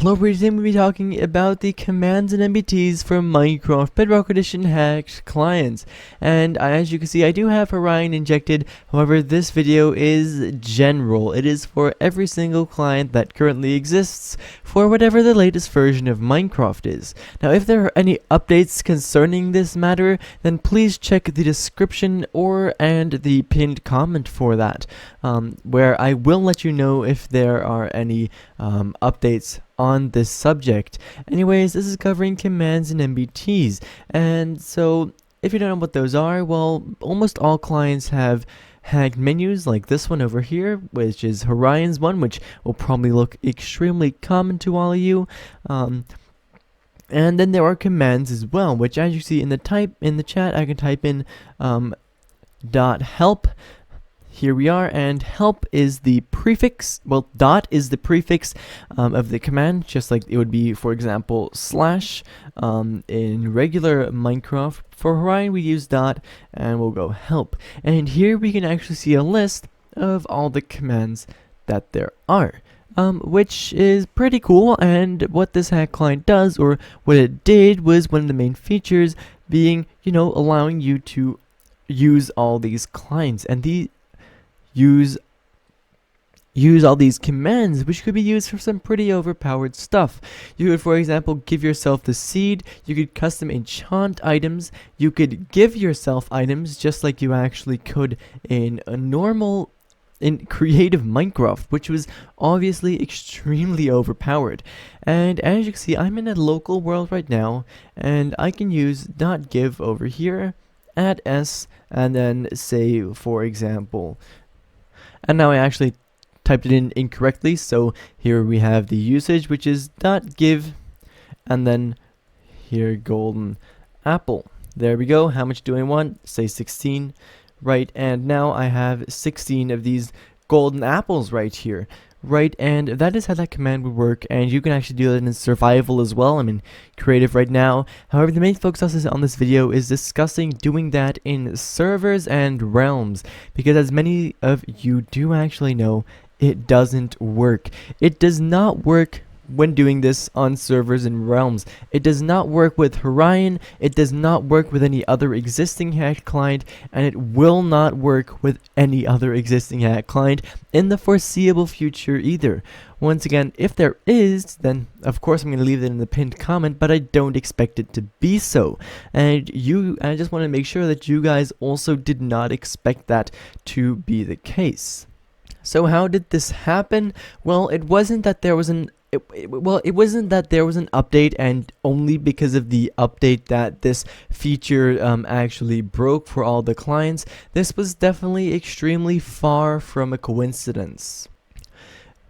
Hello, today we'll be talking about the commands and NBTs for Minecraft Bedrock Edition Hacked Clients. And as you can see, I do have Orion injected. However, this video is general. It is for every single client that currently exists for whatever the latest version of Minecraft is. Now, if there are any updates concerning this matter, then please check the description and the pinned comment for that, where I will let you know if there are any updates on this subject. Anyways, this is covering commands and NBTs, and so if you don't know what those are, well, almost all clients have hacked menus like this one over here, which is Orion's one, which will probably look extremely common to all of you. And then there are commands as well, which, as you see in the chat, I can type in .help. Here we are, and help is the prefix, well, dot is the prefix of the command, just like it would be, for example, slash in regular Minecraft. For Orion, we use dot, and we'll go help. And here we can actually see a list of all the commands that there are, which is pretty cool. And what this hack client does, or what it did, was one of the main features being, allowing you to use all these clients, and use all these commands, which could be used for some pretty overpowered stuff. You could, for example, give yourself the seed. You could custom enchant items. You could give yourself items just like you actually could in creative Minecraft, which was obviously extremely overpowered. And as you can see, I'm in a local world right now, and I can use .give over here, add s, and then say, for example, and now I actually typed it in incorrectly, so here we have the usage, which is .give, and then here golden apple. There we go. How much do I want? Say 16, right? And now I have 16 of these golden apples right here. Right, and that is how that command would work, and you can actually do that in survival as well. I'm in creative right now. However, the main focus on this video is discussing doing that in servers and realms, because as many of you do actually know, it doesn't work. It does not work when doing this on servers and realms. It does not work with Orion, it does not work with any other existing hack client, and it will not work with any other existing hack client in the foreseeable future either. Once again, if there is, then of course I'm going to leave it in the pinned comment, but I don't expect it to be so. And I just want to make sure that you guys also did not expect that to be the case. So how did this happen? Well, it wasn't that there was an it wasn't that there was an update, and only because of the update that this feature actually broke for all the clients. This was definitely extremely far from a coincidence.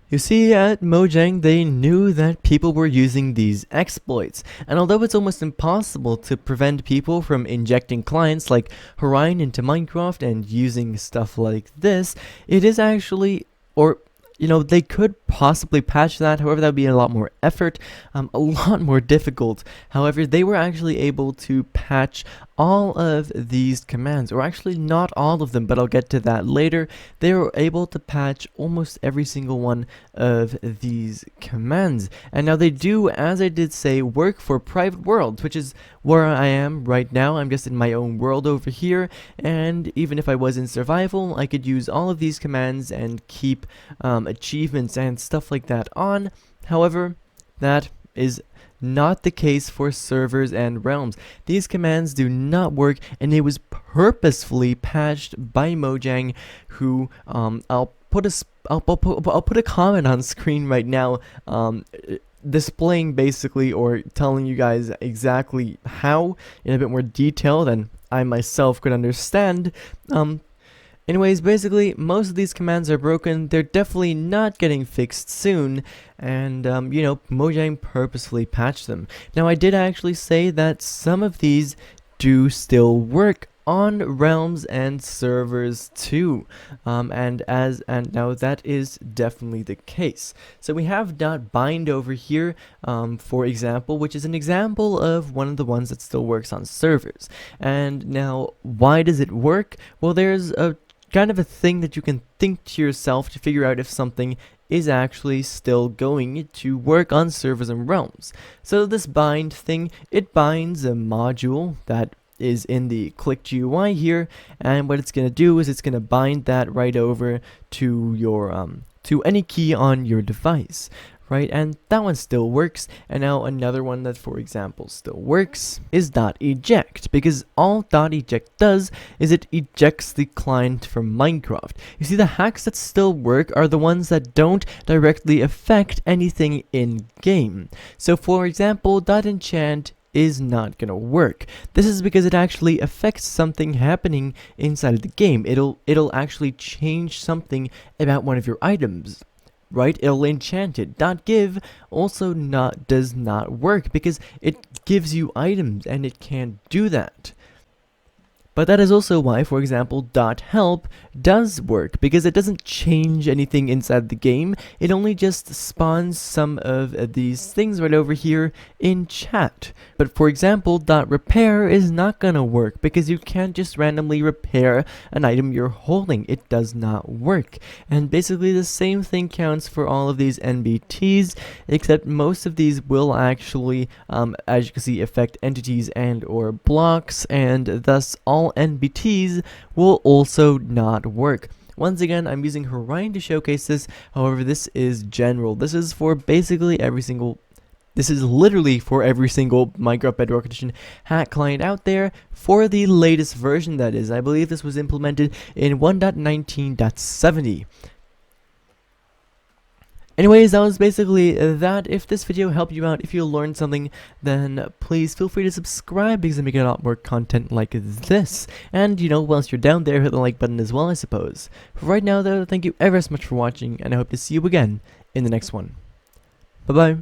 You see, at Mojang, they knew that people were using these exploits, and although it's almost impossible to prevent people from injecting clients like Orion into Minecraft and using stuff like this, it is actually, they could possibly patch that. However, that would be a lot more effort, a lot more difficult. However, they were actually able to patch all of these commands, or actually not all of them, but I'll get to that later. They were able to patch almost every single one of these commands. And now they do, as I did say, work for private worlds, which is where I am right now. I'm just in my own world over here, and even if I was in survival, I could use all of these commands and keep achievements and stuff like that on. However, that is not the case for servers and realms. These commands do not work, and it was purposefully patched by Mojang, who I'll put a comment on screen right now, displaying basically, or telling you guys exactly how in a bit more detail than I myself could understand. Anyways, basically, most of these commands are broken. They're definitely not getting fixed soon, and, Mojang purposefully patched them. Now, I did actually say that some of these do still work on realms and servers too, and now that is definitely the case. So we have .bind over here, for example, which is an example of one of the ones that still works on servers. And now, why does it work? Well, there's a kind of a thing that you can think to yourself to figure out if something is actually still going to work on servers and realms. So this bind thing, it binds a module that is in the click GUI here, and what it's going to do is it's going to bind that right over to your to any key on your device, right? And that one still works. And now another one that, for example, still works is .eject, because all .eject does is it ejects the client from Minecraft. You see, the hacks that still work are the ones that don't directly affect anything in game. So for example, .enchant is not gonna work. This is because it actually affects something happening inside of the game. It'll actually change something about one of your items, right? It'll enchant it. .give also does not work because it gives you items and it can't do that. But that is also why, for example, .help does work, because it doesn't change anything inside the game. It only just spawns some of these things right over here in chat. But for example, .repair is not gonna work, because you can't just randomly repair an item you're holding. It does not work. And basically the same thing counts for all of these NBTs, except most of these will actually, as you can see, affect entities and or blocks, and thus all NBTs will also not work. Once again, I'm using Orion to showcase this. However, this is general. This is for basically this is literally for every single Minecraft Bedrock Edition hack client out there for the latest version, that is. I believe this was implemented in 1.19.70. Anyways, that was basically that. If this video helped you out, if you learned something, then please feel free to subscribe, because I'm making a lot more content like this. And, you know, once you're down there, hit the like button as well, I suppose. For right now, though, thank you ever so much for watching, and I hope to see you again in the next one. Bye-bye.